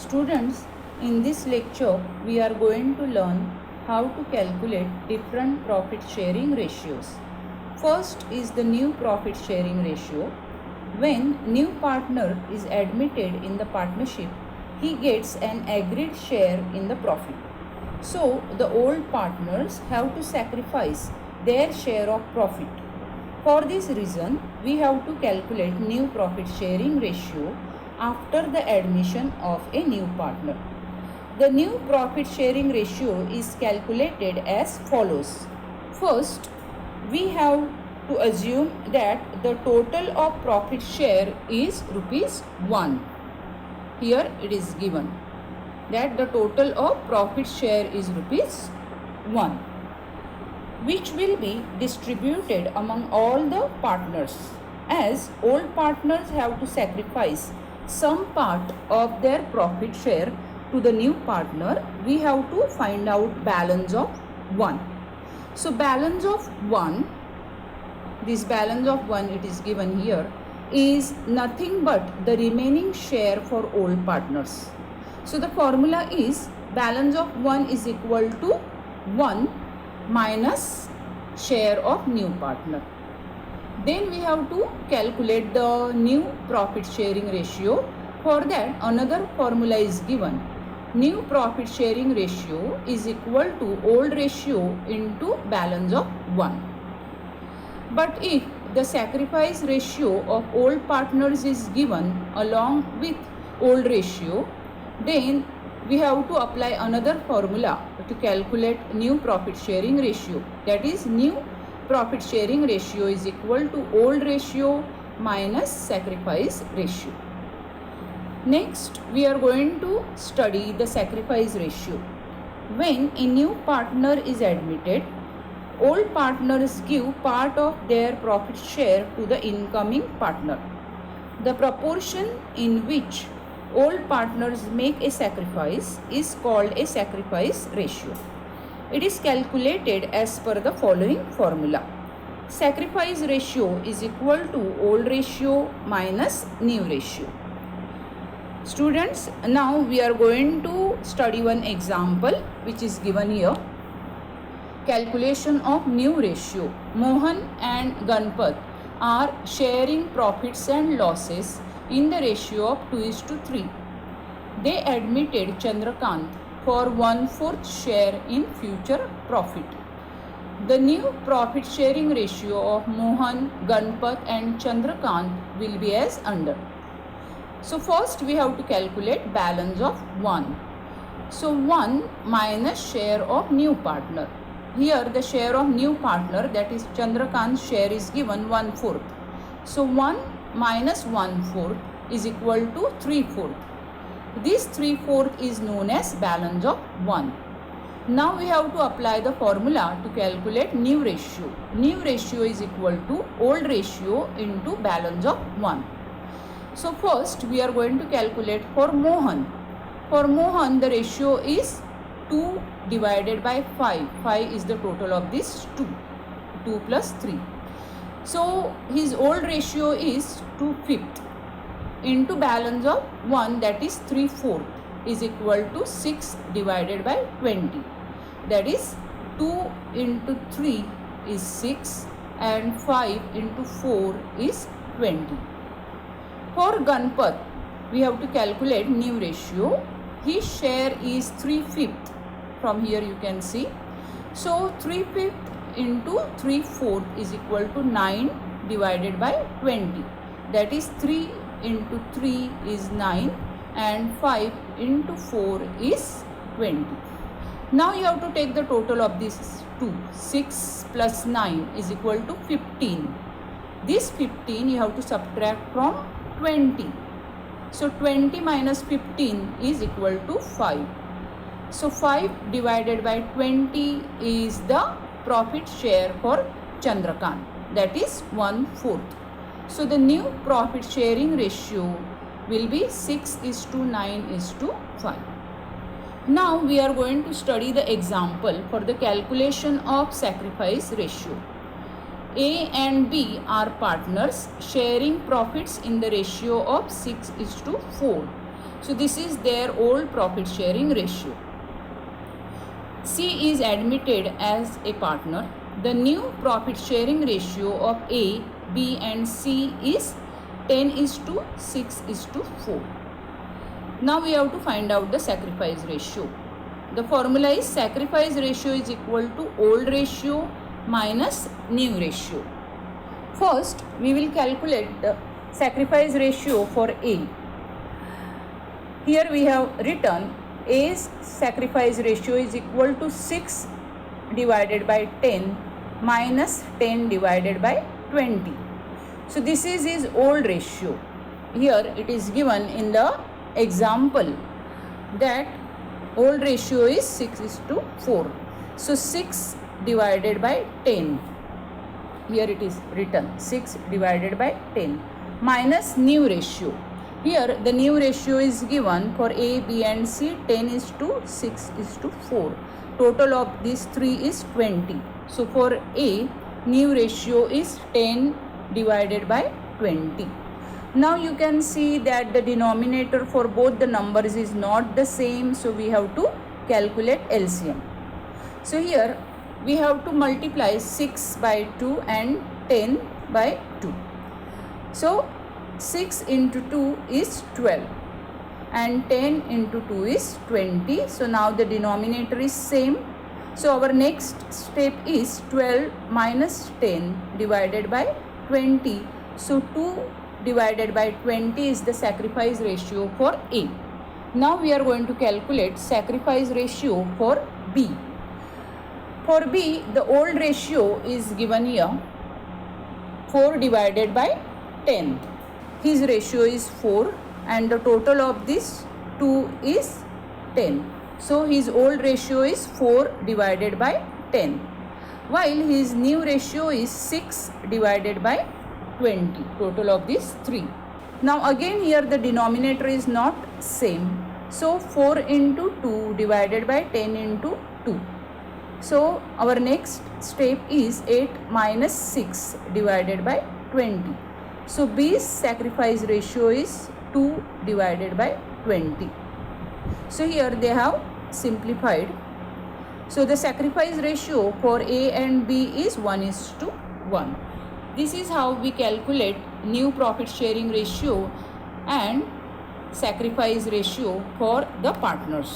Students, in this lecture, we are going to learn how to calculate different profit sharing ratios. First is the new profit sharing ratio. When new partner is admitted in the partnership, he gets an agreed share in the profit. So, the old partners have to sacrifice their share of profit. For this reason, we have to calculate new profit sharing ratio after the admission of a new partner. The new profit sharing ratio is calculated as follows. First, we have to assume that the total of profit share is rupees 1. Here it is given that the total of profit share is rupees 1, which will be distributed among all the partners. As old partners have to sacrifice some part of their profit share to the new partner, we have to find out balance of 1. So balance of 1, this balance of 1 it is given here, is nothing but the remaining share for old partners. So the formula is balance of 1 is equal to 1 minus share of new partner. Then we have to calculate the new profit sharing ratio. For that, another formula is given. New profit sharing ratio is equal to old ratio into balance of 1. But if the sacrifice ratio of old partners is given along with old ratio, then we have to apply another formula to calculate new profit sharing ratio. That is, new profit sharing ratio is equal to old ratio minus sacrifice ratio. Next, we are going to study the sacrifice ratio. When a new partner is admitted, old partners give part of their profit share to the incoming partner. The proportion in which old partners make a sacrifice is called a sacrifice ratio. It is calculated as per the following formula. Sacrifice ratio is equal to old ratio minus new ratio. Students, now we are going to study one example which is given here. Calculation of new ratio. Mohan and Ganpat are sharing profits and losses in the ratio of 2:3. They admitted Chandrakant for 1/4 share in future profit. The new profit sharing ratio of Mohan, Ganpat and Chandrakant will be as under. So first we have to calculate balance of 1. So 1 minus share of new partner. Here the share of new partner, that is Chandrakant's share, is given 1/4. So 1 minus 1/4 is equal to 3/4. This 3/4 is known as balance of 1. Now we have to apply the formula to calculate new ratio. New ratio is equal to old ratio into balance of 1. So first we are going to calculate for Mohan. For Mohan the ratio is 2 divided by 5. 5 is the total of this 2. 2 plus 3. So his old ratio is 2/5 into balance of 1, that is 3/4, is equal to 6 divided by 20. That is 2 into 3 is 6 and 5 into 4 is 20. For Ganpat, we have to calculate new ratio. His share is 3/5. From here you can see. So 3/5 into 3/4 is equal to 9 divided by 20. That is 3 into 3 is 9 and 5 into 4 is 20. Now you have to take the total of these two. 6 plus 9 is equal to 15. This 15 you have to subtract from 20. So 20 minus 15 is equal to 5. So 5 divided by 20 is the profit share for Chandrakant, that is 1/4. So the new profit sharing ratio will be 6:9:5. Now we are going to study the example for the calculation of sacrifice ratio. A and B are partners sharing profits in the ratio of 6:4. So this is their old profit sharing ratio. C is admitted as a partner. The new profit sharing ratio of A, B and C is 10:6:4. Now we have to find out the sacrifice ratio. The formula is sacrifice ratio is equal to old ratio minus new ratio. First, we will calculate the sacrifice ratio for A. Here we have written A's sacrifice ratio is equal to 6 divided by 10 minus 10 divided by 20. So this is his old ratio. Here it is given in the example that old ratio is 6:4. So 6 divided by 10. Here it is written 6 divided by 10 minus new ratio. Here the new ratio is given for A, B and C 10:6:4. Total of these three is 20. So for A, new ratio is 10 divided by 20. Now you can see that the denominator for both the numbers is not the same, so we have to calculate LCM. So here we have to multiply 6 by 2 and 10 by 2. So 6 into 2 is 12 and 10 into 2 is 20. So now the denominator is same. So our next step is 12 minus 10 divided by 20. So 2 divided by 20 is the sacrifice ratio for A. Now we are going to calculate sacrifice ratio for B. For B, the old ratio is given here 4 divided by 10. His ratio is 4 and the total of this 2 is 10. So his old ratio is 4 divided by 10. While his new ratio is 6 divided by 20. Total of these 3. Now again here the denominator is not same. So 4 into 2 divided by 10 into 2. So our next step is 8 minus 6 divided by 20. So B's sacrifice ratio is 2 divided by 20. So here they have simplified. So the sacrifice ratio for A and B is 1:1. This is how we calculate new profit sharing ratio and sacrifice ratio for the partners.